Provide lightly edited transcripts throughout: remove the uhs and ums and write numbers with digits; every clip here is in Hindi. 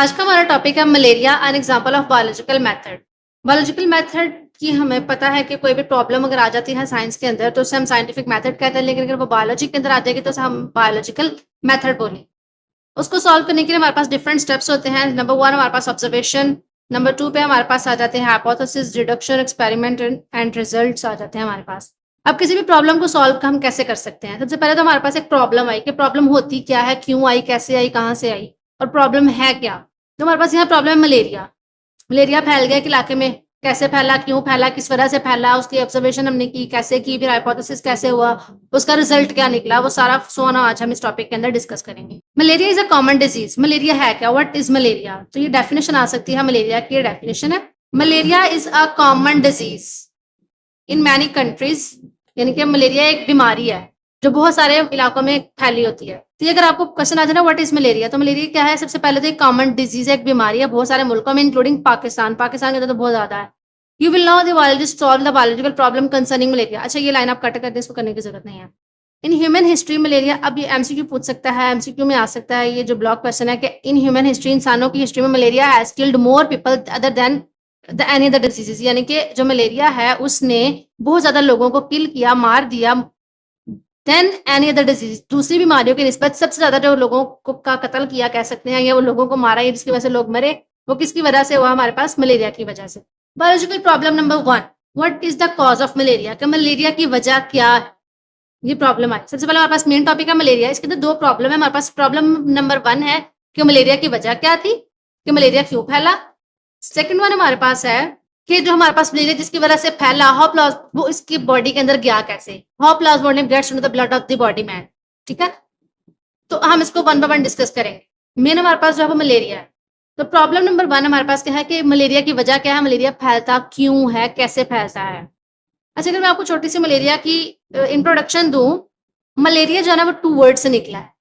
आज का हमारा टॉपिक है malaria an example of biological method. Biological method की हमें पता है कि कोई भी प्रॉब्लम अगर आ जाती है साइंस के अंदर तो उसे हम साइंटिफिक मेथड कहते हैं, लेकिन अगर वो बायोलॉजी के अंदर आ जाएगी तो उसे हम बायोलॉजिकल मेथड बोलें। उसको सॉल्व करने के लिए हमारे पास डिफरेंट स्टेप्स होते हैं। नंबर 1 हमारे पास ऑब्जर्वेशन, नंबर 2 पे हमारे पास आ जाते हैं hypothesis, deduction, experiment and results आ जाते हैं हमारे पास। अब किसी भी प्रॉब्लम को सॉल्व हम कैसे कर सकते हैं? सबसे पहले तो हमारे पास एक प्रॉब्लम आई कि प्रॉब्लम होती क्या है, क्यों आई, कैसे आई, कहाँ से आई और प्रॉब्लम है क्या। तो हमारे पास यहाँ प्रॉब्लम है मलेरिया। मलेरिया फैल गया एक इलाके में, कैसे फैला, क्यों फैला, किस वजह से फैला, उसकी ऑब्जर्वेशन हमने की, कैसे की, फिर हाइपोथेसिस कैसे हुआ, उसका रिजल्ट क्या निकला, वो सारा सोना आज हम इस टॉपिक के अंदर डिस्कस करेंगे। Malaria is a common disease. Malaria है क्या? What is malaria? तो ये डेफिनेशन आ सकती है मलेरिया की। डेफिनेशन है malaria is a common disease in many countries, यानी कि मलेरिया एक बीमारी है जो बहुत सारे इलाकों में फैली होती है। तो अगर आपको क्वेश्चन आ जाए ना व्हाट इज मलेरिया, तो मलेरिया क्या है? सबसे पहले तो एक कॉमन डिजीज है, एक बीमारी है बहुत सारे मुल्कों में इंक्लूडिंग पाकिस्तान। पाकिस्तान के अंदर तो बहुत ज्यादा है। You will know the biologist solve the biological problem concerning malaria. अच्छा ये लाइन आप कट कर दें, इसको करने की जरूरत नहीं है। इन ह्यूमन हिस्ट्री मलेरिया, अब ये एमसीक्यू पूछ सकता है, एमसीक्यू में आ सकता है ये जो ब्लॉक क्वेश्चन है कि इन ह्यूमन हिस्ट्री, इंसानों की हिस्ट्री में malaria has killed more people other than the any other diseases, यानी कि जो मलेरिया है उसने बहुत ज्यादा लोगों को किल किया, मार दिया देन एनी अदर डिजीज, दूसरी बीमारियों की निस्बत सबसे ज्यादा जो लोगों को का कत्ल किया कह सकते हैं, या वो लोगों को मारा या जिसकी वजह से लोग मरे, वो किसकी वजह से हुआ? हमारे पास मलेरिया की वजह से। Biological problem number 1, what is the cause of malaria? कि मलेरिया की वजह क्या है? ये प्रॉब्लम आई। सबसे पहले हमारे पास मेन टॉपिक है मलेरिया। इसके अंदर दो प्रॉब्लम है हमारे पास। प्रॉब्लम नंबर 1 है कि मलेरिया की वजह क्या थी, कि मलेरिया क्यों फैला। सेकंड वन हमारे पास है कि जो हमारे पास मलेरिया जिसकी वजह से फैला, हाउ प्लाज वो इसकी बॉडी के अंदर गया कैसे, how plasmodium gets into the blood of the body man. ठीक है, तो हम इसको वन बाय वन डिस्कस करेंगे। मेन हमारे पास जो है वो मलेरिया है। तो प्रॉब्लम नंबर 1 हमारे पास क्या है कि मलेरिया की वजह क्या है, मलेरिया फैलता क्यों है, कैसे फैलता है। अच्छा अगर मैं आपको छोटी सी मलेरिया की इंट्रोडक्शन दूं, मलेरिया जो है ना वो 2 वर्ड से निकला है।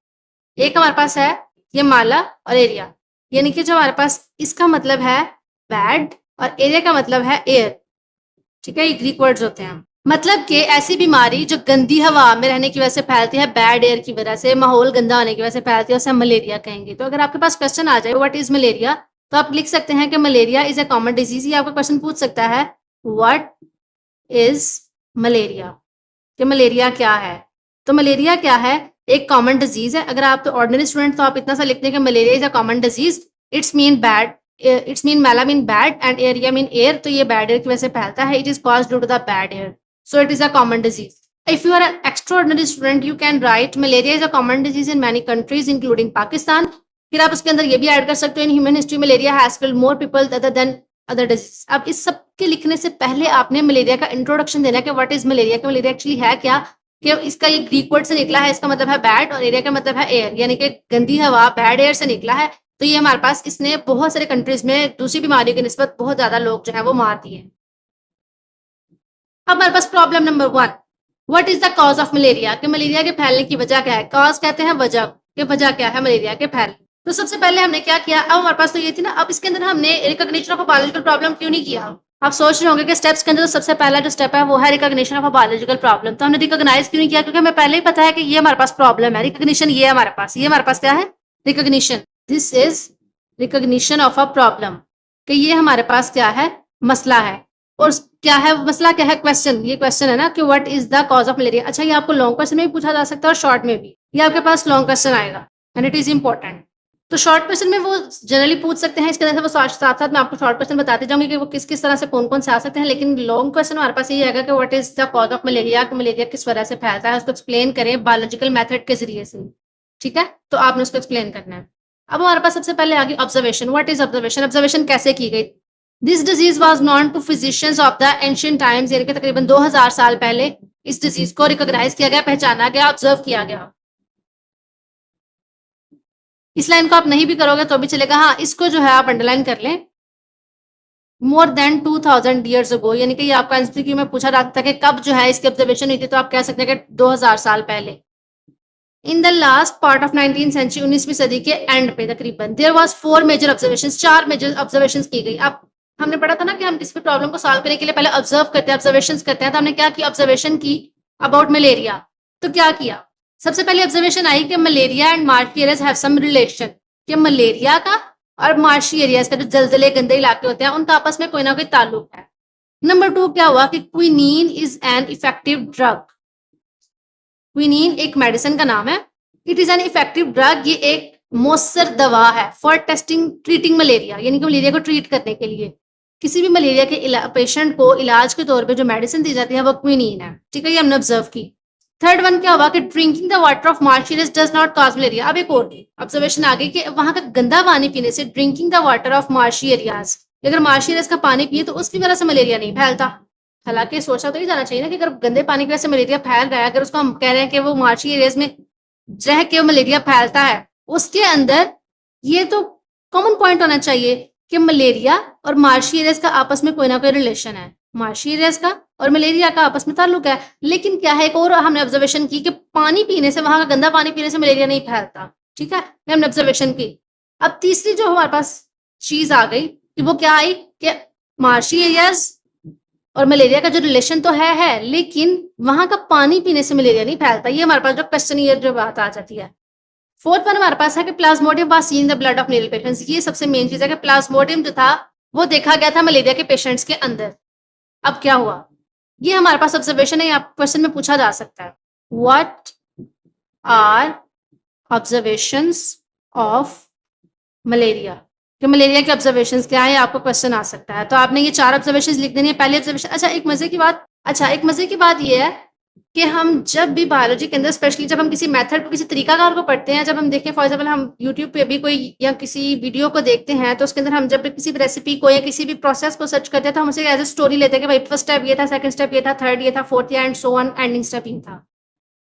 एक हमारे पास है ये माला और एरिया, यानी कि जो हमारे पास इसका मतलब है बैड और एरिया का मतलब है एयर। ठीक है, ये ग्रीक वर्ड्स होते हैं। मतलब कि ऐसी बीमारी जो गंदी हवा में रहने की वजह से फैलती है, बैड एयर की वजह से, माहौल गंदा होने की वजह से फैलती है, उसे हम मलेरिया कहेंगे। तो अगर आपके पास क्वेश्चन आ जाए व्हाट इज मलेरिया, तो आप लिख सकते हैं कि malaria is a common disease. ये आपका क्वेश्चन पूछ सकता है व्हाट इज मलेरिया, कि मलेरिया क्या है। तो मलेरिया क्या है? एक कॉमन डिजीज है। अगर आप तो ऑर्डिनरी स्टूडेंट तो आप इतना सा लिखते हैं कि malaria is a common disease, it's mean bad, it's mean मैला mean bad and aria mean air, तो ये बैड एयर की वजह से फैलता है। It is cause due to the bad air, so it is a common disease. If you are an extraordinary student, you can write malaria is a common disease in many countries including Pakistan. फिर आप उसके अंदर ये भी ऐड कर सकते हो in human history malaria has killed more people other than other disease. अब इस सब के लिखने से पहले आपने मलेरिया का इंट्रोडक्शन देना है कि व्हाट इज मलेरिया, कि मलेरिया एक्चुअली है क्या, कि इसका ये ग्रीक वर्ड से निकला है, इसका मतलब है बैड और एरिया का मतलब है एयर, यानी कि गंदी हवा, बैड एयर से निकला है। तो ये हमारे पास इसने बहुत सारे कंट्रीज में दूसरी बीमारियों की निस्बत बहुत ज्यादा लोग जो है वो मार दिए। अब हमारे पास problem number 1, what is the cause of malaria, कि मलेरिया के फैलने की वजह क्या है। कॉज कहते हैं वजह, कि वजह क्या है मलेरिया के फैलने। तो सबसे पहले हमने क्या किया, अब हमारे पास तो ये थी ना, अब इसके अंदर हमने recognition of a biological problem क्यों नहीं किया। आप सोच रहे होंगे कि स्टेप्स के अंदर तो सबसे पहला जो स्टेप है वो है recognition of a biological problem. तो हमने रिकॉग्नाइज क्यों नहीं किया, क्योंकि हमें पहले ही पता है कि ये हमारे पास प्रॉब्लम है। रिकॉग्निशन ये हमारे पास, ये हमारे पास क्या है, recognition. This is recognition of a problem, कि ये हमारे पास क्या है, मसला है। और क्या है मसला, क्या है, क्वेश्चन। ये क्वेश्चन है ना कि what is the cause of malaria. अच्छा ये आपको लॉन्ग क्वेश्चन में भी पूछा जा सकता है और शॉर्ट में भी, ये आपके पास लॉन्ग क्वेश्चन आएगा एंड इट इज इंपॉर्टेंट। तो शॉर्ट क्वेश्चन में वो जनरली पूछ सकते हैं, इसके अंदर से वो साथ साथ मैं आपको शॉर्ट क्वेश्चन बताते जाऊंगी कि वो किस किस तरह से कौन कौन से आ सकते हैं। लेकिन लॉन्ग क्वेश्चन हमारे पास ये आएगा कि what is the cause of malaria, कि मलेरिया किस वजह से फैलता है, उसको एक्सप्लेन करें बायोलॉजिकल मेथड के जरिए से। ठीक है, तो आपने उसको एक्सप्लेन करना है। अब हमारे पास सबसे पहले आ गई observation. What is observation, observation कैसे की गई। This disease was known to physicians of the ancient times, यानी कि तकरीबन 2000 साल पहले इस डिजीज को रिकॉग्नाइज किया गया, पहचाना गया, ऑब्जर्व किया गया। इस लाइन को आप नहीं भी करोगे तो भी चलेगा, हाँ इसको जो है आप अंडरलाइन कर लें। मोर देन 2000 ईयर्स अगो, यानी कि ये आपका एमसीक्यू में पूछा जाता था कि कब जो है इसकी ऑब्जर्वेशन हुई थी, तो आप कह सकते हैं कि 2000 साल पहले। In the last part of 19th century, 19वीं सदी के एंड पे तकरीबन, there was 4 major observations, 4 major observations की गई। अब हमने पढ़ा था ना कि हम किसी भी प्रॉब्लम को सॉल्व करने के लिए पहले ऑब्जर्व करते हैं, ऑब्जर्वेशंस करते हैं। तो हमने क्या किया, ऑब्जर्वेशन की अबाउट मलेरिया। तो क्या किया, सबसे पहले ऑब्जर्वेशन आई कि malaria and marshes have some relation, कि मलेरिया का और मार्शी एरियाज का जो दलदले गंदे इलाके होते हैं उनका आपस में कोई ना कोई ताल्लुक है। नंबर 2 क्या हुआ कि quinine is an effective drug. Quinine एक मेडिसिन का नाम है। It is an effective drug, ये एक मौसर दवा है फॉर टेस्टिंग ट्रीटिंग मलेरिया, यानी कि मलेरिया को ट्रीट करने के लिए किसी भी मलेरिया के पेशेंट को इलाज के तौर पे जो मेडिसिन दी जाती है वो क्विनीन है। ठीक है, ये हमने ऑब्जर्व की। थर्ड वन क्या हुआ कि drinking the water of Marsh areas does not cause malaria. अब एक और ऑब्जर्वेशन आ गई कि वहां का गंदा पानी पीने से, drinking the water of marshy areas, अगर मार्शी एरियाज का पानी पिए तो उसकी वजह से मलेरिया नहीं फैलता। हालांकि सोचा तो नहीं जाना चाहिए ना कि अगर गंदे पानी की वजह से मलेरिया फैल रहा है, अगर उसको हम कह रहे हैं कि वो मार्शी एरियाज में रह के मलेरिया फैलता है, उसके अंदर ये तो कॉमन पॉइंट होना चाहिए कि मलेरिया और मार्शी एरियाज का आपस में कोई ना कोई रिलेशन है, मार्शी एरियाज का और मलेरिया का आपस में ताल्लुक है। लेकिन क्या है, एक और हमने ऑब्जर्वेशन की कि पानी पीने से, वहां का गंदा पानी पीने से मलेरिया नहीं फैलता। ठीक है, हमने ऑब्जर्वेशन की। अब तीसरी जो हमारे पास चीज आ गई कि वो क्या आई कि मार्शी एरियाज और मलेरिया का जो रिलेशन तो है, लेकिन वहां का पानी पीने से मलेरिया नहीं फैलता। ये हमारे पास जो क्वेश्चन, ये जो बात आ जाती है। फोर्थ वन हमारे पास है कि Plasmodium was seen in the blood of malaria patients. ये सबसे मेन चीज है कि प्लाज्मोडियम जो था वो देखा गया था मलेरिया के पेशेंट्स के अंदर। अब क्या हुआ, ये हमारे पास ऑब्जर्वेशन है, आप क्वेश्चन में पूछा जा सकता है, what are observations of malaria, कि मलेरिया के ऑब्जर्वेशंस क्या है, आपको क्वेश्चन आ सकता है। तो आपने ये 4 ऑब्जर्वेशंस लिख देनी है। पहले ऑब्जर्वेशन, एक मजे की बात ये है कि हम जब भी बायोलॉजी के अंदर, स्पेशली जब हम किसी मेथड को, किसी तरीकाकार को पढ़ते हैं, जब हम देखें फॉर एग्जाम्पल हम यूट्यूब पे भी कोई या किसी वीडियो को देखते हैं, तो उसके अंदर हम जब किसी भी रेसिपी को या किसी भी प्रोसेस को सर्च करते हैं तो हम उसे एज ए स्टोरी लेते हैं कि भाई फर्स्ट स्टेप ये था, सेकंड स्टेप ये था, थर्ड ये था, fourth and so on, ending step ये था।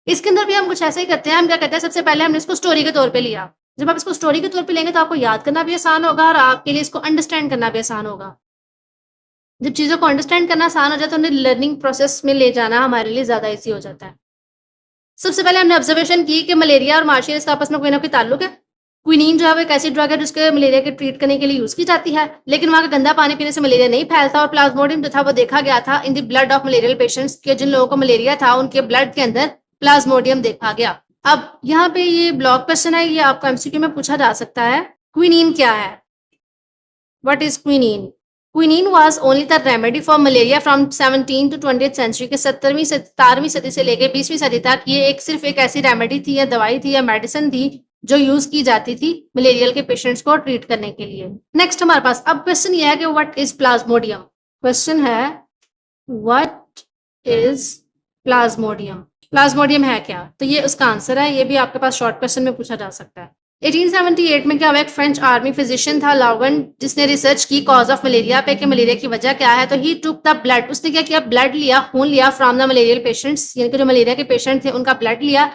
इसके अंदर भी हम कुछ ऐसे ही करते हैं। हम क्या करते हैं, सबसे पहले हमने इसको स्टोरी के तौर पे लिया। जब आप इसको स्टोरी के तौर पे लेंगे तो आपको याद करना भी आसान होगा और आपके लिए इसको अंडरस्टैंड करना भी आसान होगा। जब चीज़ों को अंडरस्टैंड करना आसान हो जाए तो उन्हें लर्निंग प्रोसेस में ले जाना हमारे लिए ज़्यादा ईजी हो जाता है। सबसे पहले हमने ऑब्जर्वेशन की कि मलेरिया और मार्शी एरियाज का आपस में कोई ना कोई ताल्लुक है। क्विनीन जो है वो एक ऐसी ड्रग है जिसके मलेरिया के ट्रीट करने के लिए यूज की जाती है, लेकिन वहाँ का गंदा पानी पीने से मलेरिया नहीं फैलता। और प्लाज्मोडियम जो था वो देखा गया था इन the blood of malarial patients, के जिन लोगों को मलेरिया था उनके ब्लड के अंदर प्लाज्मोडियम देखा गया। अब यहाँ पे ये ब्लॉक क्वेश्चन है, ये आपको एमसीक्यू में पूछा जा सकता है। क्विनीन क्या है, what is quinine? Quinine was only the remedy for malaria from 17 to 20th century के 17वीं सदी से लेकर 20वीं सदी तक। ये सिर्फ एक ऐसी रेमेडी थी या दवाई थी या मेडिसिन थी जो यूज की जाती थी मलेरियल के पेशेंट्स को ट्रीट करने के लिए। नेक्स्ट हमारे पास अब क्वेश्चन ये है कि व्हाट इज प्लाज्मोडियम। क्वेश्चन है व्हाट इज प्लाज्मोडियम, प्लाज्मोडियम है क्या? तो ये उसका आंसर है। ये भी आपके पास शॉर्ट क्वेश्चन में पूछा जा सकता है। 1878 में क्या हुआ, एक फ्रेंच आर्मी फिजिशियन था लावन, जिसने रिसर्च की कॉज ऑफ मलेरिया पे कि मलेरिया की वजह क्या है। तो ही टुक द ब्लड, उसने क्या किया, ब्लड लिया, खून लिया फ्रॉम द मलेरियल पेशेंट्स, यानी कि जो मलेरिया के पेशेंट थे उनका ब्लड लिया,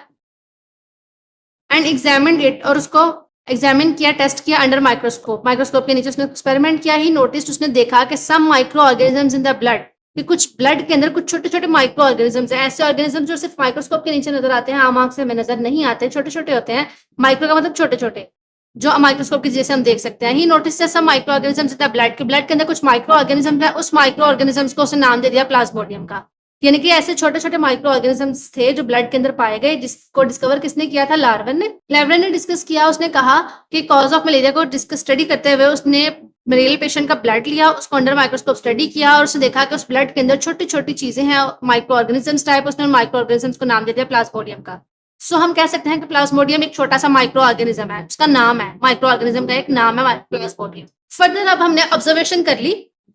एंड एग्जामिन्ड इट, और उसको एग्जामिन किया, टेस्ट किया अंडर माइक्रोस्कोप। माइक्रोस्कोप के नीचे उसने एक्सपेरिमेंट किया। ही नोटिस, उसने देखा कि some micro organisms in the blood, कि कुछ ब्लड के अंदर कुछ छोटे छोटे माइक्रो ऑर्गेनिजम्स हैं। ऐसे ऑर्गेनिजम्स जो सिर्फ माइक्रोस्कोप के नीचे नजर आते हैं, आम आंख से हमें नजर नहीं आते, छोटे छोटे होते हैं। माइक्रो का मतलब छोटे छोटे, जो माइक्रोस्कोप की जैसे हम देख सकते हैं। He notice some micro organisms in the blood, के ब्लड के अंदर कुछ माइक्रो ऑर्गेनिजम्स है। उस माइक्रो ऑर्गेनिजम्स को उसने नाम दे दिया प्लाज्मोडियम का। यानी कि ऐसे छोटे छोटे माइक्रो ऑर्गेनिजम्स थे जो ब्लड के अंदर पाए गए, जिसको डिस्कवर किसने किया था, लार्वन ने डिस्कस किया। उसने कहा कि कॉज ऑफ मलेरिया को स्टडी करते हुए उसने मलेरियल पेशेंट का ब्लड लिया, उसको अंडर माइक्रोस्कोप स्टडी किया और उसने देखा कि उस ब्लड के अंदर छोटी छोटी चीजें हैं, माइक्रो ऑर्गेनिजम्स टाइप। उसने माइक्रो ऑर्गेनिजम्स को नाम दे दिया प्लाज्मोडियम का। सो हम कह सकते हैं कि प्लाज्मोडियम एक छोटा सा माइक्रो ऑर्गेनिज्म है, उसका नाम है, माइक्रो ऑर्गेनिज्म का एक नाम है प्लाज्मोडियम। फर्दर अब हमने ऑब्जर्वेशन कर ली।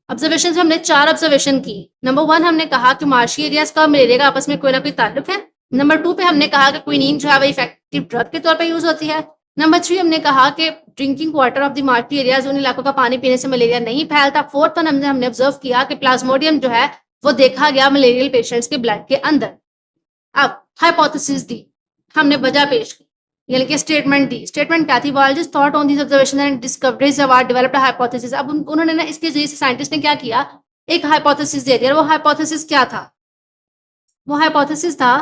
ऑब्जर्वेशन से हमने 4 ऑब्जर्वेशन की। नंबर 1 हमने कहा कि मार्शी एरियाज का मलेरिया का आपस में कोई ना कोई ताल्लुक है। नंबर 2 पे हमने कहा कि क्विनीन जो है वो इफेक्टिव ड्रग के तौर पे यूज होती है। नंबर 3 हमने कहा कि drinking water of the marshy areas, उन इलाकों का पानी पीने से मलेरिया नहीं फैलता। फोर्थ वन हमने ऑब्जर्व किया कि प्लाज्मोडियम जो है वो देखा गया मलेरियल पेशेंट्स के ब्लड के अंदर। अब हाइपोथेसिस दी, हमने वजह पेश की, यानी कि स्टेटमेंट दी। स्टेटमेंट क्या थी, biologist thought on this observation and discoveries about developed hypothesis. अब उन्होंने ना इसके जरिए से साइंटिस्ट ने क्या किया, एक हाइपोथेसिस दे दिया। वो हाइपोथेसिस क्या था, वो हाइपोथेसिस था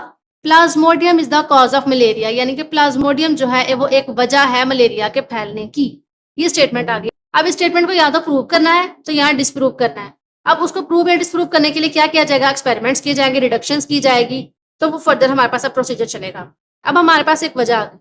Plasmodium is the cause of malaria, यानी कि प्लाज्मोडियम जो है वो एक वजह है मलेरिया के फैलने की। ये स्टेटमेंट आ गई। अब इस स्टेटमेंट को या तो प्रूव करना है तो यहाँ डिस्प्रूव करना है। अब उसको प्रूव या डिस्प्रूव करने के लिए क्या किया जाएगा, एक्सपेरिमेंट्स किए जाएंगे, रिडक्शंस की जाएगी, तो वो फर्दर हमारे पास अब प्रोसीजर चलेगा। अब हमारे पास एक वजह आ गई।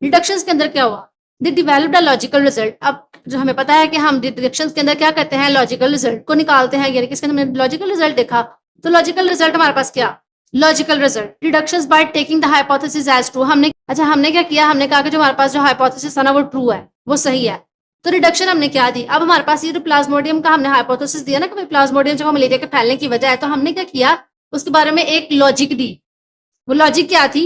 रिडक्शंस के अंदर क्या हुआ, दे डिवेलप्ड अ लॉजिकल रिजल्ट। अब जो हमें पता है कि हम डिडक्शंस के अंदर क्या करते हैं, लॉजिकल रिजल्ट को निकालते हैं, यानी कि इसके अंदर लॉजिकल रिजल्ट देखा, तो लॉजिकल रिजल्ट हमारे पास क्या, logical result deductions by taking the hypothesis as true. हमने क्या किया, हमने कहा कि जो हमारे पास जो हाइपोथेसिस था ना वो ट्रू है, वो सही है, तो रिडक्शन हमने क्या दी। अब हमारे पास ये जो प्लाज्मोडियम का हमने हाइपोथेसिस दिया ना कि प्लाज्मोडियम जो मलेरिया के फैलने की वजह है, तो हमने क्या किया, उसके बारे में एक लॉजिक दी। वो लॉजिक क्या थी,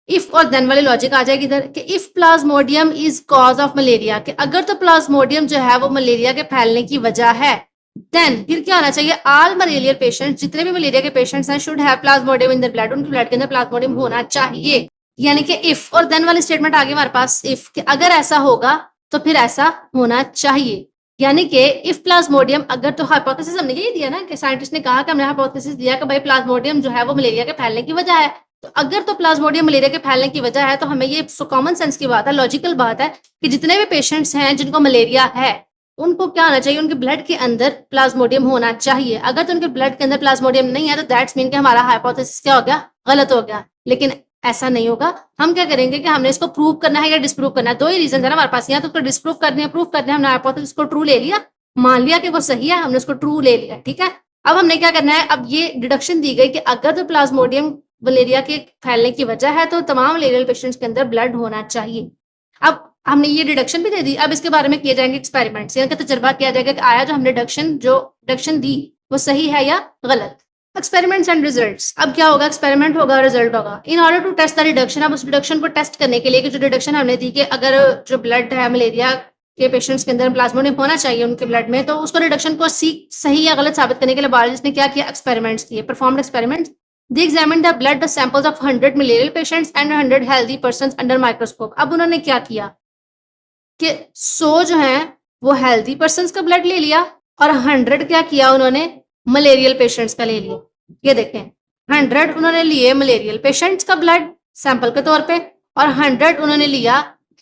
इफ और देन वाली लॉजिक आ जाएगी इधर कि if Plasmodium is cause of malaria, कि अगर तो प्लाज्मोडियम जो है वो मलेरिया के फैलने की वजह है, देन फिर क्या होना चाहिए, ऑल मलेरियल पेशेंट्स, जितने भी मलेरिया के पेशेंट्स हैं, should have Plasmodium in their blood, उनके ब्लड के अंदर प्लाज्मोडियम होना चाहिए। यानी कि इफ और देन वाली स्टेटमेंट आ गई हमारे पास, इफ कि अगर ऐसा होगा तो फिर ऐसा होना चाहिए। यानी कि इफ प्लाज्मोडियम, अगर तो हाइपोथेसिस हमने यही दिया ना कि साइंटिस्ट ने कहा कि हमने हाइपोथेसिस दिया कि भाई प्लाज्मोडियम जो है वो मलेरिया के फैलने की वजह है, तो अगर तो प्लाज्मोडियम मलेरिया के फैलने की वजह है, तो हमें ये कॉमन सेंस की बात है, लॉजिकल बात है कि जितने भी पेशेंट्स हैं जिनको मलेरिया है, उनको क्या होना चाहिए, उनके ब्लड के अंदर प्लाज्मोडियम होना चाहिए। अगर तो उनके ब्लड के अंदर प्लाज्मोडियम नहीं है, तो दैट्स मीन कि हमारा हाइपोथेसिस क्या हो गया, गलत हो गया। लेकिन ऐसा नहीं होगा, हम क्या करेंगे कि हमने इसको प्रूव करना है या डिस्प्रूव करना है, दो ही रीजन है ना हमारे पास, या तो उसको डिस्प्रूव करने प्रूव करने, हमने हाइपोथेसिस को ट्रू ले लिया, मान लिया कि वो सही है, हमने उसको ट्रू ले लिया, ठीक है। अब हमने क्या करना है, अब ये डिडक्शन दी गई कि अगर तो प्लाज्मोडियम मलेरिया के फैलने की वजह है, तो तमाम मलेरियल पेशेंट्स के अंदर ब्लड होना चाहिए। अब हमने ये डिडक्शन भी दे दी, अब इसके बारे में किए जाएंगे एक्सपेरिमेंट्स, यानी कि तजर्बा किया जाएगा कि आया जो हमने डिडक्शन दी वो सही है या गलत। एक्सपेरिमेंट्स एंड रिजल्ट्स, अब क्या होगा, एक्सपेरिमेंट होगा, रिजल्ट होगा। In order to test the deduction, अब उस डिडक्शन को टेस्ट करने के लिए कि जो डिडक्शन हमने दी कि अगर जो ब्लड है मलेरिया के पेशेंट्स के अंदर प्लाज्मोडियम होना चाहिए उनके ब्लड में, तो उसको रिडक्शन को सही या गलत साबित करने के लिए बायोलॉजिस्ट ने क्या किया, एक्सपेरिमेंट्स किए, performed experiments. They examined the blood samples of 100 malarial patients and 100 healthy persons under microscope। अब उन्होंने क्या किया कि 100 जो है वो हेल्दी पर्सन्स का ब्लड ले लिया और 100 क्या किया उन्होंने, मलेरियल पेशेंट्स का ले लिया। ये देखें, 100 उन्होंने लिए मलेरियल पेशेंट्स का ब्लड सैंपल के तौर पे, और 100 उन्होंने लिया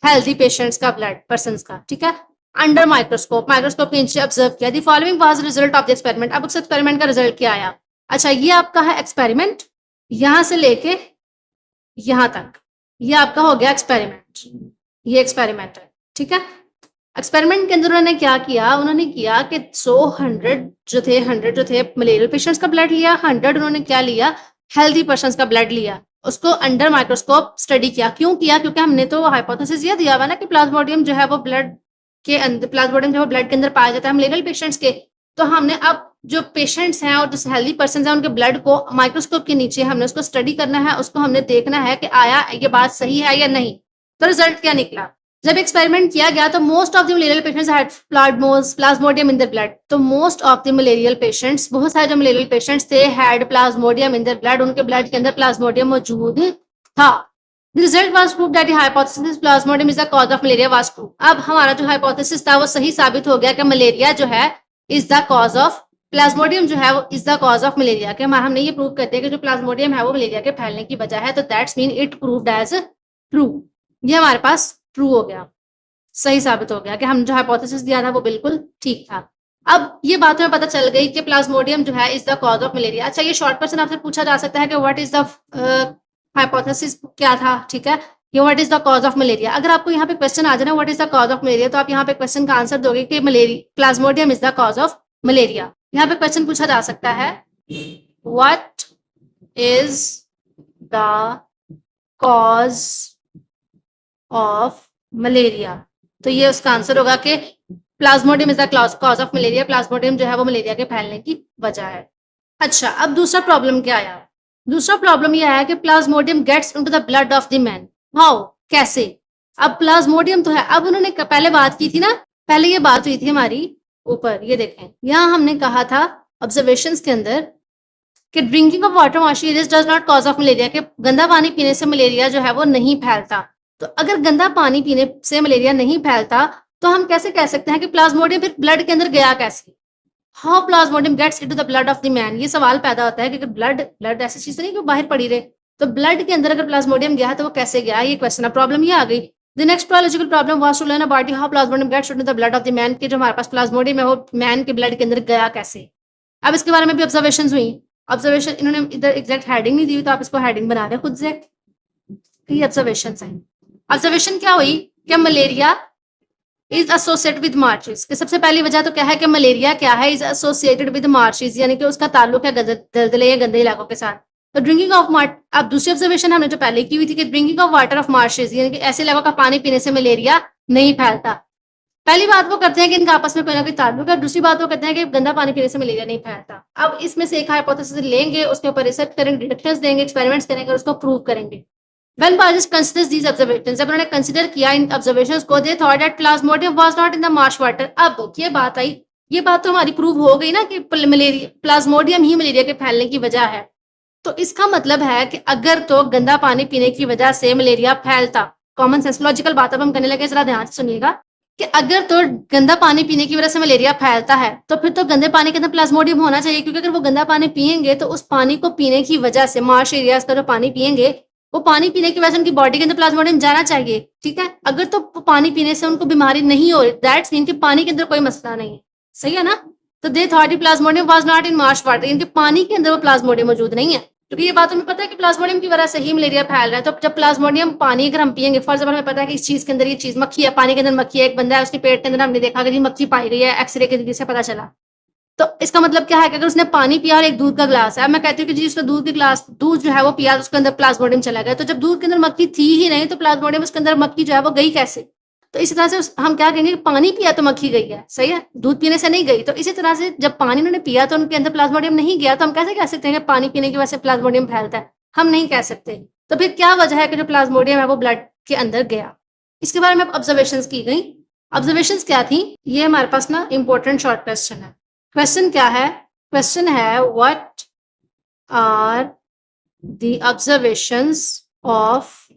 हेल्दी पेशेंट्स का ब्लड पर्सन्स का, ठीक है, अंडर माइक्रोस्कोप के नीचे ऑब्जर्व किया। The following was result of the experiment. अब उस एक्सपेरिमेंट का रिजल्ट क्या आया, अच्छा ये आपका है एक्सपेरिमेंट, यहां से लेके यहां तक ये आपका हो गया एक्सपेरिमेंट, ये एक्सपेरिमेंट है, ठीक है। एक्सपेरिमेंट के अंदर उन्होंने क्या किया, उन्होंने किया कि 100 जो थे मलेरियल पेशेंट्स का ब्लड लिया, 100 उन्होंने क्या लिया, हेल्दी पर्सन्स का ब्लड लिया, उसको अंडर माइक्रोस्कोप स्टडी किया। क्यों किया, क्योंकि हमने तो हाइपोथेसिस ये दिया हुआ ना कि प्लाज्मोडियम जो है वो ब्लड के अंदर, प्लाज्मोडियम जो है ब्लड के अंदर पाया जाता है मलेरियल पेशेंट्स के, तो हमने अब जो पेशेंट्स हैं और जो हेल्दी पर्सन हैं उनके ब्लड को माइक्रोस्कोप के नीचे हमने उसको स्टडी करना है, उसको हमने देखना है कि आया ये बात सही है या नहीं। तो रिजल्ट क्या निकला, जब एक्सपेरिमेंट किया गया तो most of the malarial patients had plasmodium in their blood. तो most of the malarial patients, बहुत सारे जो मलेरियल पेशेंट्स थे, had plasmodium in their blood, उनके ब्लड के अंदर प्लाज्मोडियम मौजूद था। The result was proved that the hypothesis plasmodium is the cause of malaria was true। अब हमारा जो हाइपोथेसिस था वो सही साबित हो गया कि मलेरिया जो है is the cause of, Plasmodium जो है वो is the cause of malaria के। हमने ये प्रूव करते हैं कि जो प्लाज्मोडियम है वो मलेरिया के फैलने की वजह है, तो that's mean it proved as true. ये हमारे पास ट्रू हो गया, सही साबित हो गया कि हम जो हाइपोथेसिस दिया था वो बिल्कुल ठीक था। अब ये बात हमें पता चल गई कि प्लाज्मोडियम जो है is the cause of malaria. अच्छा ये शॉर्ट क्वेश्चन आपसे पूछा जा सकता है कि व्हाट इज द हाइपोथेसिस क्या था, ठीक है, ये what is the cause of malaria. अगर आपको यहाँ पे क्वेश्चन आ जाए ना what is the cause of malaria, तो आप यहाँ पे क्वेश्चन का आंसर दोगे कि Plasmodium is the cause of malaria. यहाँ पे क्वेश्चन पूछा जा सकता है what is the cause of malaria, तो ये उसका आंसर होगा कि Plasmodium is the cause of malaria, Plasmodium जो है वो मलेरिया के फैलने की वजह है। अच्छा अब दूसरा प्रॉब्लम क्या आया, दूसरा प्रॉब्लम यह है कि plasmodium gets into the blood of the man, how, कैसे। अब प्लाज्मोडियम तो है, अब उन्होंने पहले बात की थी ना, पहले ये बात हुई थी हमारी ऊपर, ये देखें यहाँ हमने कहा था ऑब्जर्वेशंस के अंदर कि drinking of water moisturisers does not cause of malaria, के गंदा पानी पीने से मलेरिया जो है वो नहीं फैलता। तो अगर गंदा पानी पीने से मलेरिया नहीं फैलता तो हम कैसे कह सकते हैं कि प्लाज्मोडियम फिर ब्लड के अंदर गया कैसे, how plasmodium gets into the blood of the man. ये सवाल पैदा होता है कि ब्लड ऐसी चीज नहीं कि बाहर पड़ी रहे, तो ब्लड के अंदर अगर प्लाज्मोडियम गया तो वो कैसे गया, ये क्वेश्चन है, प्रॉब्लम ये आ गई। The next biological problem was to learn about how plasmodium gets into the blood of the man, कि जो हमारे पास प्लाज्मोडियम है वो मैन के ब्लड के अंदर गया कैसे। अब इसके बारे में भी ऑब्जर्वेशन हुई, ऑब्जर्वेशन इन्होंने इधर एग्जैक्ट हेडिंग नहीं दी हुई, तो आप इसको हेडिंग बना रहे खुद से, ये ऑब्जर्वेशन है। ऑब्जर्वेशन क्या हुई क्या malaria is associated with marches, कि सबसे पहली वजह तो क्या है कि मलेरिया क्या है, इज एसोसिएटेड विद मार्चेस, यानी कि उसका ताल्लुक है दलदले या गंदे इलाकों के साथ। तो ड्रिंकिंग ऑफ अब दूसरी ऑब्जर्वेशन हमने जो पहले की हुई थी कि drinking of water of marches, यानी कि ऐसे इलाकों का पानी पीने से मलेरिया नहीं फैलता। पहली बात वो करते हैं कि इनका आपस में कोई ना कोई ताल्लुक है, दूसरी बात वो कहते हैं कि गंदा पानी पीने से मलेरिया नहीं फैलता। अब इसमें से एक हाइपोथेसिस लेंगे, उसके ऊपर रिसर्च करेंगे, डिडक्शंस देंगे, एक्सपेरिमेंट्स करेंगे और उसको प्रूव करेंगे। When biologists considers these observations, जब उन्होंने कंसिडर किया इन ऑब्जर्वेशंस को, they thought that plasmodium was not in the marsh water। अब ये बात आई, ये बात तो हमारी प्रूव हो गई ना कि मलेरिया प्लाज्मोडियम ही मलेरिया के फैलने की वजह है। तो इसका मतलब है कि अगर तो गंदा पानी पीने की वजह से मलेरिया फैलता, कॉमन सेंस लॉजिकल बात अब हम करने लगे, जरा ध्यान से सुनिएगा कि अगर तो गंदा पानी पीने की वजह से मलेरिया फैलता है तो फिर तो गंदे पानी के अंदर प्लाज्मोडियम होना चाहिए, क्योंकि अगर वो गंदा पानी पिएंगे तो उस पानी को पीने की वजह से मार्श एरियाज का जो पानी पिएंगे, वो पानी पीने की वजह से उनकी बॉडी के अंदर प्लाज्मोडियम जाना चाहिए। ठीक है, अगर तो पानी पीने से उनको बीमारी नहीं हो रही, दैट्स मीन कि पानी के अंदर कोई मसला नहीं है। सही है ना? तो they thought Plasmodium was not in Marsh water, यानी कि पानी के अंदर वो प्लाज्मोडियम मौजूद नहीं है। क्योंकि ये बात हमें पता है कि प्लाज्मोडियम की वजह से ही मलेरिया फैल रहा है। तो जब प्लाज्मोडियम पानी अगर हम पिएंगे, फॉर एग्जाम्पल हमें पता है कि इस चीज के अंदर ये चीज मक्खी है, पानी के अंदर मक्खी है, एक बंदा है उसके पेट के अंदर हमने देखा कि मक्खी पाई गई है, एक्सरे के जरिए से पता चला। तो इसका मतलब क्या है कि अगर उसने पानी पिया और एक दूध का ग्लास है, मैं कहती हूँ कि जी उसने दूध के ग्लास दूध जो है वो पिया, तो उसके अंदर प्लाज्मोडियम चला गया। तो जब दूध के अंदर मक्खी थी ही नहीं तो प्लाज्मोडियम उसके अंदर मक्खी जो है वो गई कैसे? तो इसी तरह से हम क्या कहेंगे कि पानी पिया तो मक्खी गई है, सही है, दूध पीने से नहीं गई। तो इसी तरह से जब पानी उन्होंने पिया तो उनके अंदर प्लाज्मोडियम नहीं गया, तो हम कैसे कह सकते हैं कि पानी पीने की वजह से प्लाज्मोडियम फैलता है? हम नहीं कह सकते। तो फिर क्या वजह है कि जो प्लाज्मोडियम है वो ब्लड के अंदर गया? इसके बारे में ऑब्जर्वेशंस की गई। ऑब्जर्वेशंस क्या थी, ये हमारे पास ना इंपॉर्टेंट शॉर्ट क्वेश्चन है। क्वेश्चन क्या है? क्वेश्चन है what are the observations of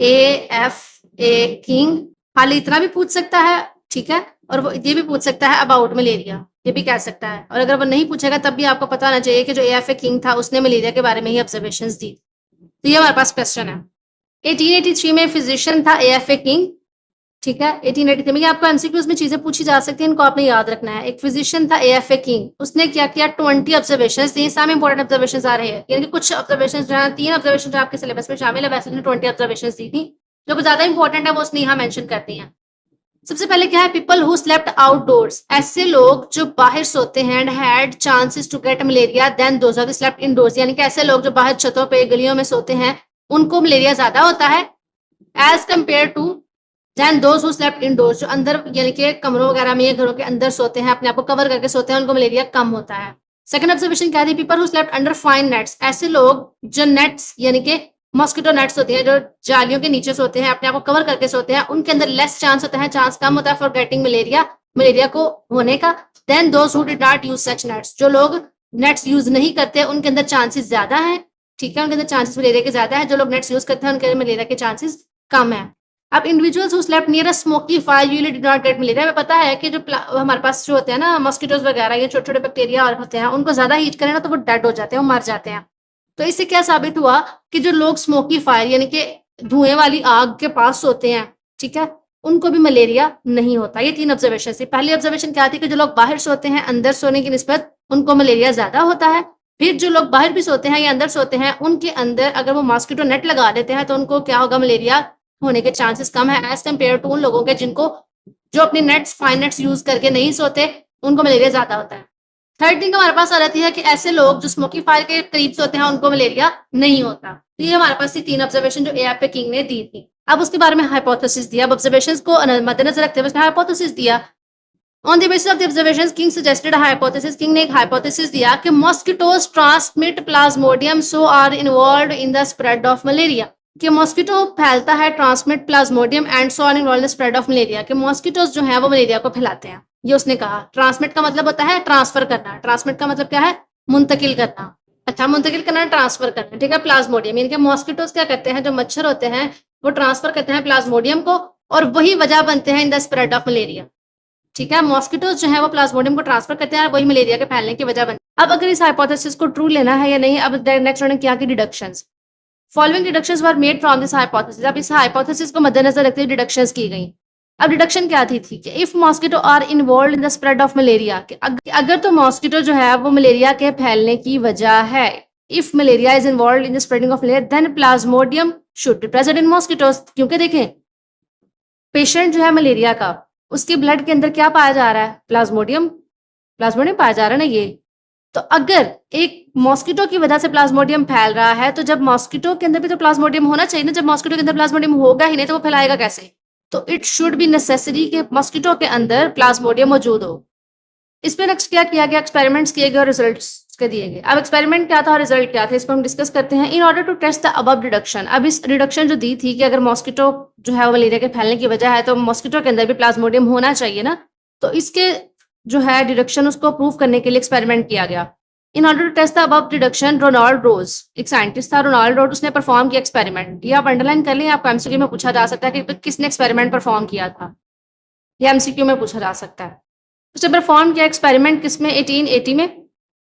AFA King. खाली इतना भी पूछ सकता है, ठीक है, और वो ये भी पूछ सकता है अबाउट मलेरिया, ये भी कह सकता है। और अगर वो नहीं पूछेगा तब भी आपको पता होना चाहिए कि जो AFA किंग था उसने मलेरिया के बारे में ही ऑब्जर्वेशंस दी। तो ये हमारे पास क्वेश्चन है। 1883 में फिजिशियन था AFA किंग, ठीक है। 1883 में आपको एमसीक्यूज में चीजें पूछी जा सकती हैं, इनको आपने याद रखना है। एक फिजिशियन था AFA किंग, उसने क्या किया, 20 ऑब्जर्वेशंस दी। सारे इंपॉर्टेंट ऑब्जर्वेशंस आ रहे हैं, यानी कि कुछ ऑब्जर्वेशंस जो है 3 ऑब्जर्वेशन जो आपके सिलेबस में शामिल है, वैसे 20 ऑब्जर्वेशंस दी थी। जो ज्यादा इंपॉर्टेंट है वो उसने यहाँ मेंशन करती हैं। सबसे पहले क्या है, पीपल हु स्लेप्ट आउटडोर्स, ऐसे लोग जो बाहर सोते हैं and had chances to get malaria than those who slept indoors, यानी कि ऐसे लोग जो बाहर छतों पे गलियों में सोते हैं उनको मलेरिया ज्यादा होता है as compare to than those who slept indoors, जो अंदर यानी कि कमरों वगैरह में या घरों के अंदर सोते हैं, अपने आप को कवर करके सोते हैं, उनको मलेरिया कम होता है। सेकंड ऑब्जर्वेशन क्या थी, people who slept under fine nets, ऐसे लोग जो नेट्स यानी कि मॉस्किटो नेट्स होती हैं, जो जालियों के नीचे सोते हैं, अपने आप को कवर करके सोते हैं, उनके अंदर लेस चांस होता है, चांस कम होता है फॉर गेटिंग मलेरिया, मलेरिया को होने का। Than those who did not use such nets, जो लोग नेट्स यूज नहीं करते उनके अंदर चांसेस ज्यादा है, ठीक है, उनके अंदर चांसेस मलेरिया के ज्यादा है। जो लोग नेट्स यूज करते हैं उनके अंदर मलेरिया के चांसेस कम है। अब individuals who slept near a smoky fire usually did not gate malaria. हमें पता है कि जो हमारे पास जो होते हैं ना मॉस्किटोज वगैरह, ये छोटे छोटे बैक्टीरिया और होते हैं, उनको ज्यादा हीट करें ना तो वो डेड हो जाते हैं, वो मर जाते हैं। तो इससे क्या साबित हुआ कि जो लोग स्मोकी फायर यानी कि धुएं वाली आग के पास सोते हैं, ठीक है, उनको भी मलेरिया नहीं होता। ये 3 ऑब्जर्वेशन थी। पहली ऑब्जर्वेशन क्या थी कि जो लोग बाहर सोते हैं अंदर सोने की निस्बत उनको मलेरिया ज्यादा होता है। फिर जो लोग बाहर भी सोते हैं या अंदर सोते हैं उनके अंदर अगर वो मॉस्किटो नेट लगा देते हैं तो उनको क्या होगा, मलेरिया होने के चांसेस कम है एज कम्पेयर टू उन लोगों के जिनको जो अपनी नेट्स फाइन नेट्स यूज करके नहीं सोते, उनको मलेरिया ज्यादा होता है। थर्ड थिंग हमारे पास आ जाती है कि ऐसे लोग जो स्मोकी फायर के करीब सोते हैं उनको मलेरिया नहीं होता। तो ये हमारे पास थी 3 ऑब्जर्वेशन जो AFA किंग ने दी थी। अब उसके बारे में हाइपोथेसिस दिया। अब ऑब्जर्वेशंस को मद्देनजर रखते हुए उसने हाइपोथेसिस दिया। On the basis of the observations King suggested hypothesis, King ने एक हाइपोथेसिस दिया कि mosquitoes transmit plasmodium so are involved in the spread of malaria, कि मॉस्किटो फैलता है, transmit plasmodium and so are involved in the spread of malaria, कि मॉस्किटोज जो है वो मलेरिया को फैलाते हैं। ये उसने कहा। ट्रांसमिट का मतलब होता है ट्रांसफर करना, ट्रांसमिट का मतलब क्या है, मुंतकिल करना। अच्छा, मुंतकिल करना, ट्रांसफर करना, ठीक है। प्लाज्मोडियम यानी कि मॉस्किटोज क्या करते हैं, जो मच्छर होते हैं वो ट्रांसफर करते हैं प्लाज्मोडियम को और वही वजह बनते हैं इन द स्प्रेड ऑफ मलेरिया, ठीक है। मॉस्किटोज जो है वो प्लाज्मोडियम को ट्रांसफर करते हैं और वही मलेरिया के फैलने की वजह बनती है। अब अगर इस हाइपोथेसिस को ट्रू लेना है या नहीं, अब नेक्स्ट उन्होंने क्या की, deductions. Following deductions were made from this hypothesis. अब इस हाइपोथेसिस को मद्देनजर रखते हुए डिडक्शंस की गई। अब डिडक्शन क्या थी कि if mosquito are involve in the spread of malaria, अगर तो मॉस्किटो जो है वो मलेरिया के फैलने की वजह है, if malaria is involve in the spreading of malaria then plasmodium should be present in mosquitoes. क्योंकि देखें पेशेंट जो है मलेरिया का, उसके ब्लड के अंदर क्या पाया जा रहा है? प्लाज्मोडियम, प्लाज्मोडियम पाया जा रहा है ना ये। तो अगर एक मॉस्किटो की वजह से प्लाज्मोडियम फैल रहा है, तो जब मॉस्किटो के अंदर भी तो प्लाज्मोडियम होना चाहिए ना, जब मॉस्किटो के अंदर प्लाज्मोडियम होगा ही नहीं तो वो फैलाएगा कैसे? तो इट शुड बी नेसेसरी कि मॉस्किटो के अंदर प्लाज्मोडियम मौजूद हो। इस पे नेक्स्ट क्या किया गया? एक्सपेरिमेंट्स किए गए और रिजल्ट्स के दिए गए। अब एक्सपेरिमेंट क्या था और रिजल्ट क्या था, इसको हम डिस्कस करते हैं। In order to test the above reduction, अब इस रिडक्शन जो दी थी कि अगर मॉस्किटो जो है वो मलेरिया के फैलने की वजह है तो मॉस्किटो के अंदर भी प्लाज्मोडियम होना चाहिए ना, तो इसके जो है डिडक्शन उसको प्रूव करने के लिए एक्सपेरिमेंट किया गया। In order to test the above deduction, Ronald Ross एक साइंटिस्ट था, रोनाल्ड रोज, उसने परफॉर्म किया एक्सपेरिमेंट। ये आप अंडरलाइन कर लें, आपको एमसीक्यू में पूछा जा सकता है कि किसने एक्सपेरिमेंट परफॉर्म किया था, ये एमसीक्यू में पूछा जा सकता है। उसने परफॉर्म किया एक्सपेरिमेंट किसमें? 1880 में।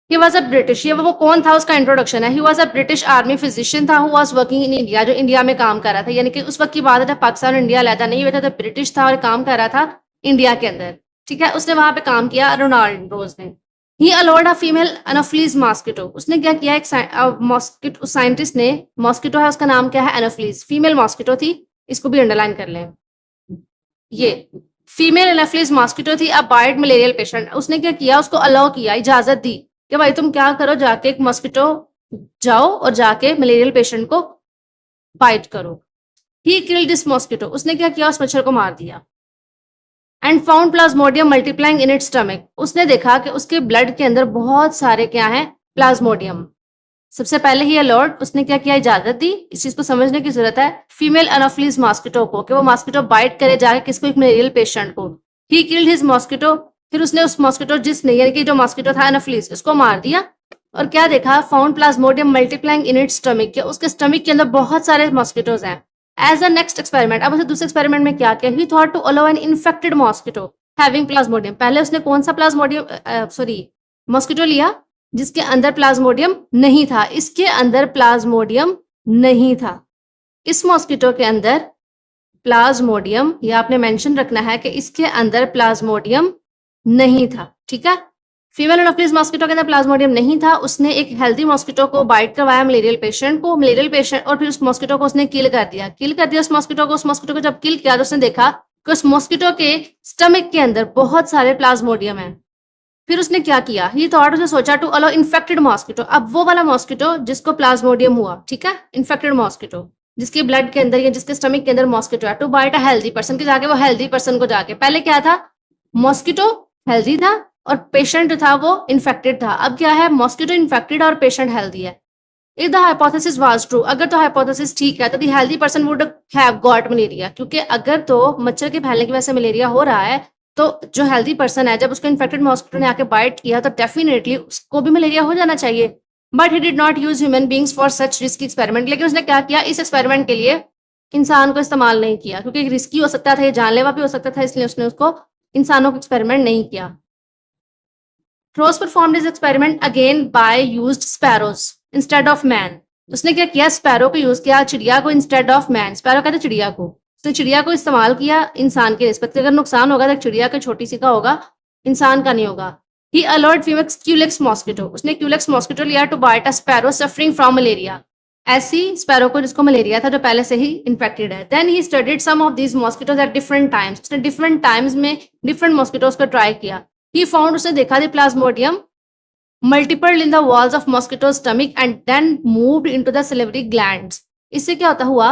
ही वॉज अ ब्रिटिश, ये वो कौन था उसका इंट्रोडक्शन है। He was a British army physician था, who was working in India, जो इंडिया में काम कर रहा था। यानी कि उस वक्त की बात है जब पाकिस्तान और इंडिया अलहदा नहीं हुआ था, तो ब्रिटिश था और काम कर रहा था इंडिया के अंदर। ठीक है, उसने वहां पे काम किया, रोनाल्ड रोज ने। He allowed a female anopheles mosquito, उसने क्या किया, एक मॉस्किटो साइंटिस्ट ने, मॉस्किटो है उसका नाम क्या है? एनोफ्लीज, फीमेल मॉस्किटो थी, इसको भी अंडरलाइन कर लें। ये फीमेल एनोफ्लीज मॉस्किटो थी, अब बाइट मलेरियल पेशेंट। उसने क्या किया, उसको अलाउ किया, इजाजत दी कि भाई तुम क्या करो, जाके एक मॉस्किटो जाओ और जाके मलेरियल पेशेंट को बाइट करो। ही किल्ड दिस मॉस्किटो, उसने क्या किया, उस मच्छर को मार दिया। And found Plasmodium multiplying in its stomach, उसने देखा कि उसके ब्लड के अंदर बहुत सारे क्या है? प्लाज्मोडियम। सबसे पहले ही अलर्ट, उसने क्या किया, इजाजत दी। इस चीज को समझने की जरूरत है, फीमेल एनोफ्लीज मॉस्किटो को, कि वो मॉस्किटो बाइट करे जाके किसको? एक मलेरियल पेशेंट को। ही किल्ड हिज मॉस्किटो, फिर उसने उस मॉस्किटो जिसने, यानी कि जो मॉस्किटो था एनोफ्लीज, उसको मार दिया। और क्या देखा? Found Plasmodium multiplying in its stomach, के उसके स्टमक के अंदर बहुत सारे मॉस्किटोज हैं। एज अ नेक्स्ट एक्सपेरिमेंट, अब उसे दूसरे एक्सपेरिमेंट में क्या किया? He thought to allow an infected mosquito having plasmodium. पहले उसने कौन सा प्लाज्मोडियम सॉरी मॉस्किटो लिया जिसके अंदर प्लाज्मोडियम नहीं था, इसके अंदर प्लाज्मोडियम नहीं था, इस मॉस्किटो के अंदर प्लाज्मोडियम, ये आपने मेंशन रखना है कि इसके अंदर प्लाज्मोडियम नहीं था। ठीक है, फीमेल एनोफ्लीज मॉस्किटो के अंदर प्लाज्मोडियम नहीं था। उसने एक हेल्दी मॉस्किटो को बाइट करवाया, मलेरियल पेशेंट को, मलेरियल पेशेंट, और फिर उस मॉस्किटो को उसने किल कर दिया। किल कर दिया उस मॉस्किटो को। उस मॉस्किटो को जब किल किया तो उसने देखा कि उस मॉस्किटो के स्टमक के अंदर बहुत सारे प्लाज्मोडियम है। फिर उसने क्या किया, ये थॉट, उसने सोचा टू अलाउ इन्फेक्टेड मॉस्किटो, अब वो वाला मॉस्किटो जिसको प्लाज्मोडियम हुआ, ठीक है, इन्फेक्टेड मॉस्किटो जिसके ब्लड के अंदर या जिसके स्टमक के अंदर मॉस्किटो है, to bite a healthy person, के जाके वो हेल्दी पर्सन को जाके, पहले क्या था, मॉस्किटो हेल्दी था और पेशेंट था वो इन्फेक्टेड था। अब क्या है, मॉस्किटो इन्फेक्टेड और पेशेंट हेल्दी है। If the hypothesis was true, अगर तो हाइपोथेसिस ठीक है तो the healthy person would have got malaria, क्योंकि अगर तो मच्छर के फैलने की वजह से मलेरिया हो रहा है तो जो हेल्दी पर्सन है, जब उसको इन्फेक्टेड मॉस्किटो ने आके बाइट किया तो डेफिनेटली उसको भी मलेरिया हो जाना चाहिए। But he did not use human beings for such risky experiment, लेकिन उसने क्या किया, इस एक्सपेरिमेंट के लिए इंसान को इस्तेमाल नहीं किया, क्योंकि रिस्की हो सकता था, ये जानलेवा भी हो सकता था, इसलिए उसने उसको इंसानों को एक्सपेरिमेंट नहीं किया। Ross performed this experiment again by used sparrows instead of man. उसने क्या किया, स्पैरो को यूज किया, चिड़िया को इंस्टेड ऑफ मैन। स्पैरो कहते चिड़िया को, उसने चिड़िया को इस्तेमाल किया इंसान के निस्बत। अगर नुकसान होगा तो चिड़िया का छोटी सी का होगा, इंसान का नहीं होगा। He alert female culex mosquito, उसने क्यूलेक्स मॉस्किटो लिया to bite a sparrow suffering from malaria, ऐसी स्पैरो को जिसको मलेरिया था, जो पहले से ही इन्फेक्टेड है। Then he studied some of these mosquitoes at different times, उसने डिफरेंट टाइम्स में डिफरेंट मॉस्किटोज को ट्राई किया। ही फाउंड, उसने देखा the plasmodium multiplied in the walls of mosquito's stomach and then moved into the salivary glands। इससे क्या होता हुआ,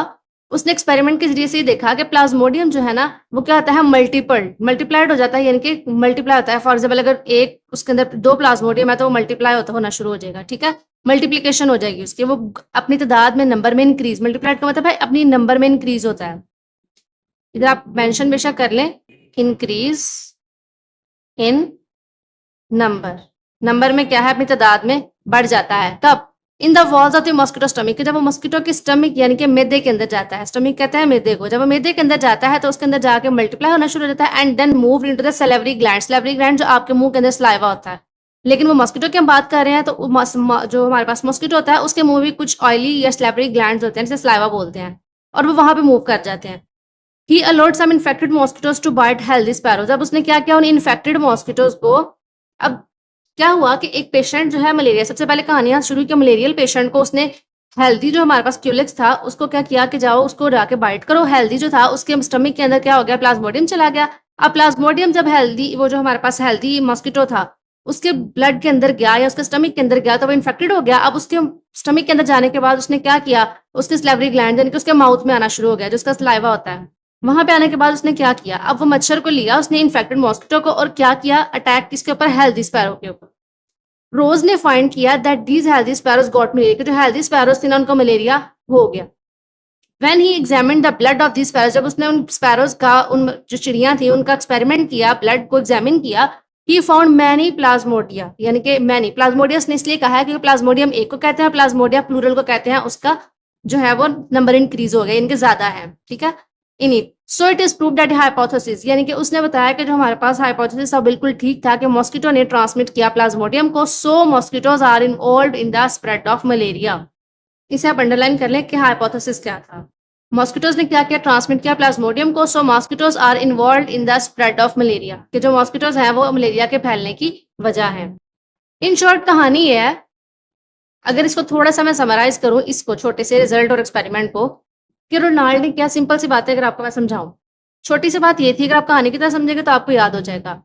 उसने एक्सपेरिमेंट के जरिए से देखा कि प्लाज्मोडियम जो है ना वो क्या होता है, मल्टीप्लाइड हो जाता है, यानी कि मल्टीप्लाई होता है। फॉर एग्जाम्पल अगर एक उसके अंदर दो प्लाज्मोडियम है तो वो मल्टीप्लाई होना शुरू हो जाएगा। ठीक है, मल्टीप्लीकेशन हो जाएगी उसकी, वो अपनी तादाद में नंबर में इंक्रीज, मल्टीप्लाइड का मतलब है अपनी नंबर में इंक्रीज होता है। इधर आप मेंशन बेशक कर लें, इंक्रीज इन नंबर, नंबर में क्या है, अपनी तादाद में बढ़ जाता है। कब, in the walls of the mosquito stomach, जब वो मॉस्किटो के स्टमक यानी कि मैदे के अंदर जाता है, स्टमक कहते हैं मैदे को, जब वो मैदे के अंदर जाता है तो उसके अंदर जाके मल्टीप्लाई होना शुरू हो जाता है। And then move into the salivary gland, salivary gland जो आपके मुंह के अंदर सलाइवा होता है। लेकिन वो मॉस्किटो की हम बात कर रहे हैं तो जो हमारे पास मॉस्किटो होता है उसके मुंह में कुछ ऑयली या सैलिवरी ग्लैंड होते हैं जिसे सलाइवा बोलते हैं, और वो वहां पे मूव कर जाते हैं। He allowed some infected mosquitoes to bite healthy sparrows, अब उसने क्या किया, उन इन्फेक्टेड मॉस्किटोज को, अब क्या हुआ कि एक पेशेंट जो है मलेरिया, सबसे पहले कहानियां शुरू की, मलेरियल पेशेंट को उसने हेल्दी जो हमारे पास क्यूलिक्स था उसको क्या किया कि जाओ उसको जाके बाइट करो। हेल्दी जो था उसके स्टमक के अंदर क्या हो गया, प्लाज्मोडियम चला गया। अब प्लाज्मोडियम जब हेल्दी, वो जो हमारे पास हेल्दी मॉस्किटो था उसके ब्लड के अंदर गया या उसके स्टमक के अंदर गया तो वो इन्फेक्टेड हो गया। अब उसके स्टमक के अंदर जाने के बाद उसने क्या किया, उसके स्लेवरी ग्लैंड यानी कि उसके माउथ में आना शुरू हो गया, जिसका सलाइवा होता है। वहां पे आने के बाद उसने क्या किया, अब वो मच्छर को लिया उसने, इन्फेक्टेड मॉस्किटो को, और क्या किया, अटैक किसके ऊपर, हेल्दी स्पैरो के ऊपर। रोज ने फाइंड किया that these healthy sparrows got malaria, जो हेल्दी स्पैरोज थी ना उनको मलेरिया हो गया। When he examined the blood of these sparrows, जब उसने उन स्पैरोज का, उन जो चिड़िया थी उनका एक्सपेरिमेंट किया, ब्लड को एग्जामिन किया, ही फाउंड मैनी प्लाज्मोडिया, यानी कि मैनी प्लाज्मोडियस ने इसलिए कहा है क्योंकि प्लाज्मोडियम एक को कहते हैं, प्लाज्मोडिया प्लूरल को कहते हैं, उसका जो है वो नंबर इंक्रीज हो गया, इनके ज्यादा है, ठीक है, in it. So it is prove that hypothesis, यानी कि उसने बताया कि जो हमारे पास हाइपोथेसिस था बिल्कुल ठीक था कि मॉस्किटो ने ट्रांसमिट किया प्लाज्मोडियम को, so mosquitoes are involved in the spread of malaria. इसे आप अंडरलाइन कर लें कि हाइपोथेसिस क्या था। मॉस्किटोज ने क्या किया, ट्रांसमिट किया प्लाज्मोडियम को, so mosquitoes are involved in the spread of malaria, कि जो मॉस्किटोज हैं वो मलेरिया के फैलने की वजह है। इन शॉर्ट कहानी ये है, अगर इसको थोड़ा सा मैं समराइज करूं, इसको छोटे से रिजल्ट और एक्सपेरिमेंट को, कि रोनाल्ड ने क्या, सिंपल सी बात है अगर आपको मैं समझाऊं, छोटी सी बात ये थी, अगर आप कहानी की तरह समझेंगे तो आपको याद हो जाएगा।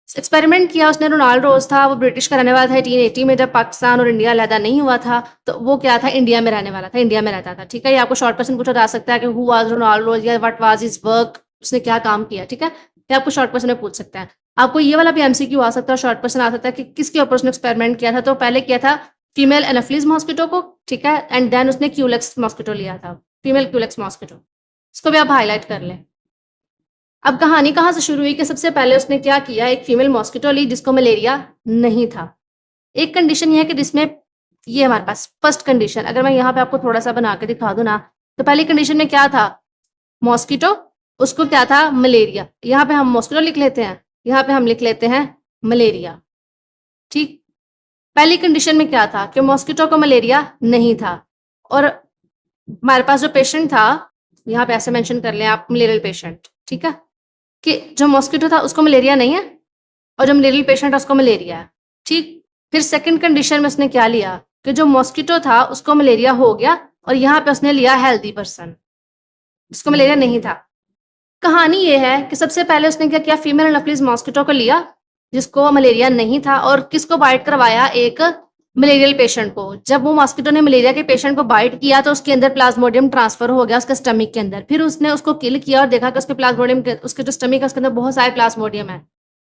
एक्सपेरिमेंट किया उसने, रोनाल्ड रोज था, वो ब्रिटिश का रहने वाला था 1880 में, जब पाकिस्तान और इंडिया अलहदा नहीं हुआ था, तो वो क्या था, इंडिया में रहने वाला था, इंडिया में रहता था, ठीक है। ये आपको शॉर्ट क्वेश्चन पूछा जा सकता है कि हु वाज रोनाल्ड रोज, या व्हाट वाज हिज वर्क, उसने क्या काम किया, ठीक है, ये आपको शॉर्ट क्वेश्चन में पूछ सकता है। आपको ये वाला भी एमसीक्यू आ सकता है, शॉर्ट क्वेश्चन आ सकता है कि किसके ऊपर उसने एक्सपेरिमेंट किया था, तो पहले किया था फीमेल एनाफिलीज मॉस्किटो को, ठीक है, एंड देन उसने क्यूलेक्स मॉस्किटो लिया था, फीमेल क्यूलेक्स मॉस्किटो। इसको भी आप हाईलाइट कर लें। अब कहानी कहाँ से शुरू हुई कि सबसे पहले उसने क्या किया, एक फीमेल मॉस्किटो ली जिसको मलेरिया नहीं था। एक कंडीशन ये है कि जिसमें, ये हमारे पास फर्स्ट कंडीशन, अगर मैं यहाँ पे आपको थोड़ा सा बना के दिखा दूं ना, तो पहली कंडीशन में क्या था, मॉस्किटो, उसको क्या था, मलेरिया। यहाँ पे हम मॉस्किटो लिख लेते हैं, यहाँ पे हम लिख लेते हैं मलेरिया, ठीक। पहली कंडीशन में क्या था कि मॉस्किटो को मलेरिया नहीं था, और हमारे पास जो पेशेंट था, यहाँ पे ऐसे मेंशन कर लें आप, मलेरियल पेशेंट, ठीक है, कि जो मॉस्किटो था उसको मलेरिया नहीं है, और जो मलेरियल पेशेंट है उसको मलेरिया है, ठीक। फिर सेकंड कंडीशन में उसने क्या लिया कि जो मॉस्किटो था उसको मलेरिया हो गया, और यहाँ पे उसने लिया हेल्दी पर्सन, उसको मलेरिया नहीं था। कहानी ये है कि सबसे पहले उसने क्या किया, फीमेल एनाफिलीज मॉस्किटो को लिया जिसको मलेरिया नहीं था, और किसको बाइट करवाया, एक मलेरियल पेशेंट को। जब वो मॉस्किटो ने मलेरिया के पेशेंट को बाइट किया तो उसके अंदर प्लाज्मोडियम ट्रांसफर हो गया उसके स्टमक के अंदर। फिर उसने उसको किल किया और देखा कि उसके प्लाज्मोडियम के, उसके जो स्टमक है उसके अंदर बहुत सारे प्लाज्मोडियम है।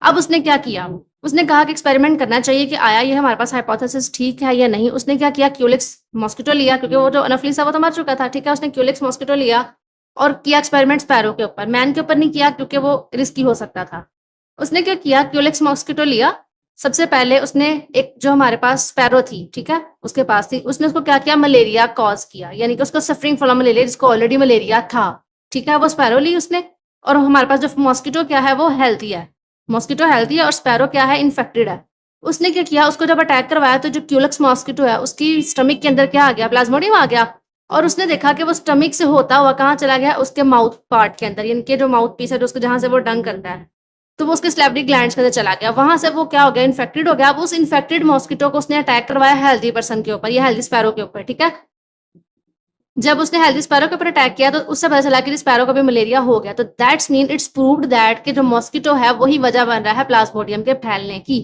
अब उसने क्या किया, उसने कहा कि एक्सपेरिमेंट करना चाहिए कि आया ये हमारे पास हाइपोथेसिस ठीक है या नहीं। उसने क्या किया, क्यूलिक्स मॉस्किटो लिया, क्योंकि वो जो एनाफिलीज था वो तो मर चुका था, ठीक है। उसने क्यूलिक्स मॉस्किटो लिया और किया एक्सपेरिमेंट स्पैरो के ऊपर, मैन के ऊपर नहीं किया क्योंकि वो रिस्की हो सकता था। उसने क्या किया, क्यूलिक्स मॉस्किटो लिया, सबसे पहले उसने एक जो हमारे पास स्पैरो थी, ठीक है, उसके पास थी, उसने उसको क्या किया, मलेरिया कॉज किया, यानी कि उसको सफरिंग फ्रॉम मलेरिया, जिसको ऑलरेडी मलेरिया था, ठीक है, वो स्पैरो ली उसने। और हमारे पास जो मॉस्किटो क्या है वो हेल्थी है, मॉस्किटो हेल्थी है, और स्पैरो क्या है, इन्फेक्टेड है। उसने क्या किया, उसको जब अटैक करवाया तो जो क्यूलिक्स मॉस्किटो है उसकी स्टमक के अंदर क्या आ गया, प्लाज्मोडियम आ गया, और उसने देखा कि वो स्टमक से होता हुआ कहाँ चला गया, उसके माउथ पार्ट के अंदर, यानी कि जो माउथ पीस है, जो उसको जहां से वो डंग करता है, तो वो उसके स्लेवरी ग्लैंड्स के अंदर चला गया, वहां से वो क्या हो गया, इन्फेक्टेड हो गया। अब उस इन्फेक्टेड मॉस्किटो को उसने अटैक करवाया हेल्दी पर्सन के ऊपर, या हेल्दी स्पैरो के ऊपर, ठीक है। जब उसने हेल्दी स्पैरो के ऊपर अटैक किया तो उससे पता चला कि स्पैरो को भी मलेरिया हो गया, तो that's mean it's proved that कि जो मॉस्किटो है वही वजह बन रहा है प्लाज्मोडियम के फैलने की।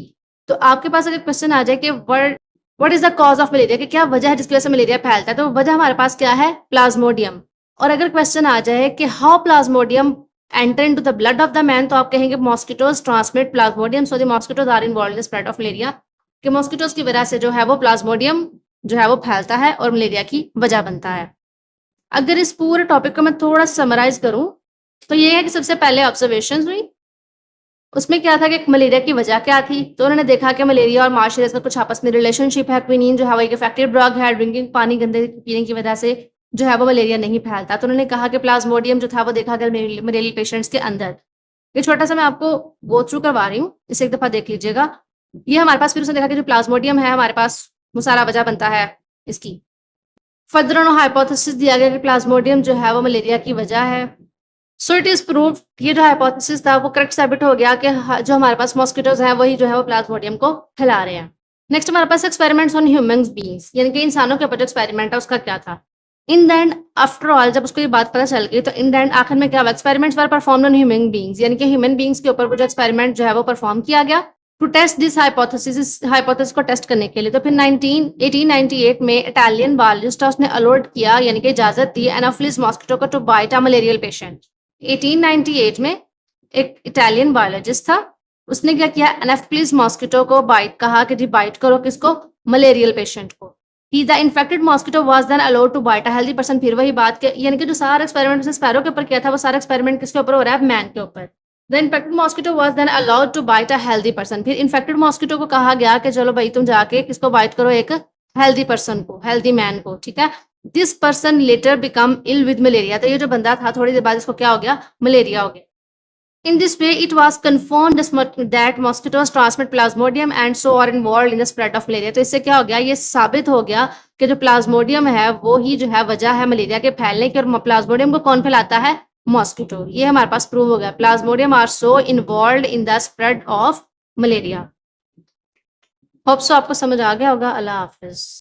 तो आपके पास अगर क्वेश्चन आ जाए कि what is the cause of malaria, कि क्या वजह है जिसकी वजह से मलेरिया फैलता है, तो वजह हमारे पास क्या है, प्लाज्मोडियम। और अगर क्वेश्चन आ जाए कि how plasmodium enter into the blood of the man, तो आप कहेंगे mosquitoes transmit plasmodium, so the mosquitoes are involved in spread of malaria, कि मॉस्किटोज की वजह से जो है वो प्लाज्मोडियम जो है वो फैलता है और मलेरिया की वजह बनता है। अगर इस पूरे टॉपिक को मैं थोड़ा समराइज करूं तो ये है कि सबसे पहले ऑब्जर्वेशन हुई, उसमें क्या था कि मलेरिया की वजह क्या थी, तो उन्होंने देखा कि मलेरिया और मार्शल्स का कुछ आपस में रिलेशनशिप है, क्विनीन जो है वो एक इफेक्टिव ड्रग है, ड्रिंकिंग पानी गंदे पीने की वजह से जो है वो मलेरिया नहीं फैलता। तो उन्होंने कहा कि प्लाज्मोडियम जो था वो देखा गया मलेरियल पेशेंट्स के अंदर। ये छोटा सा मैं आपको गो थ्रू करवा रही हूँ, इसे एक दफा देख लीजिएगा। ये हमारे पास, फिर उसने देखा कि जो प्लाज्मोडियम है हमारे पास वो सारा वजह बनता है इसकी। फर्दर उन्होंने हाइपोथेसिस दिया गया कि प्लाज्मोडियम जो है वो मलेरिया की वजह है। सो इट इज प्रूव, ये जो हाइपोथेसिस था वो करेक्ट साबित हो गया कि जो हमारे पास मॉस्किटोज हैं वही जो है वो प्लाज्मोडियम को फैला रहे हैं। नेक्स्ट हमारे पास एक्सपेरिमेंट्स ऑन ह्यूमन बींग्स, यानी कि इंसानों के ऊपर जो एक्सपेरिमेंट है उसका क्या था। In the end after all जब उसको ये बात पता चल गई तो इन द एंड आखिर में क्या हुआ, experiments were performed on human beings, यानी कि ह्यूमन बींग्स के ऊपर जो एक्सपेरिमेंट जो है वो परफॉर्म किया गया टू टेस्ट दिस हाइपोथेसिस, इस हाइपोथेसिस को टेस्ट करने के लिए। तो फिर 1898 में इटालियन बायोलॉजिस्ट उसने अलॉट किया, यानी कि इजाजत दी एनाफिलिस मॉस्किटो को to bite a malarial patient. 1898 में एक इटालियन बायोलॉजिस्ट था, उसने क्या किया, एनाफिलिस मॉस्किटो को बाइट, कहा कि जी बाइट करो किसको, मलेरियल पेशेंट को। He the infected mosquito was then allowed to bite a healthy person. फिर वही बात के, यानी कि जो सारा एक्सपेरिमेंट उसने स्पैरो के ऊपर किया था वो सारा एक्सपेरिमेंट किसके ऊपर हो रहा है, मैन के ऊपर। The infected mosquito was then allowed to bite a healthy person. फिर इन्फेक्टेड मॉस्किटो को कहा गया कि चलो भाई तुम जाके किसको बाइट करो, एक हेल्दी पर्सन को, हेल्दी मैन को, ठीक है। This person later become ill with malaria. तो ये जो बंदा था थोड़ी देर बाद इसको क्या हो गया, मलेरिया हो गया। In this way, it was confirmed that mosquitoes transmit plasmodium and so are involved in the spread of malaria। तो इससे क्या हो गया, ये साबित हो गया कि जो प्लाज्मोडियम है वो ही जो है वजह है मलेरिया के फैलने की। और प्लाज्मोडियम को कौन फैलाता है, मॉस्किटो। ये हमारे पास प्रूव हो गया, plasmodium are so involve in the spread of malaria. Hope so आपको समझ आ गया होगा। अल्लाह हाफिज।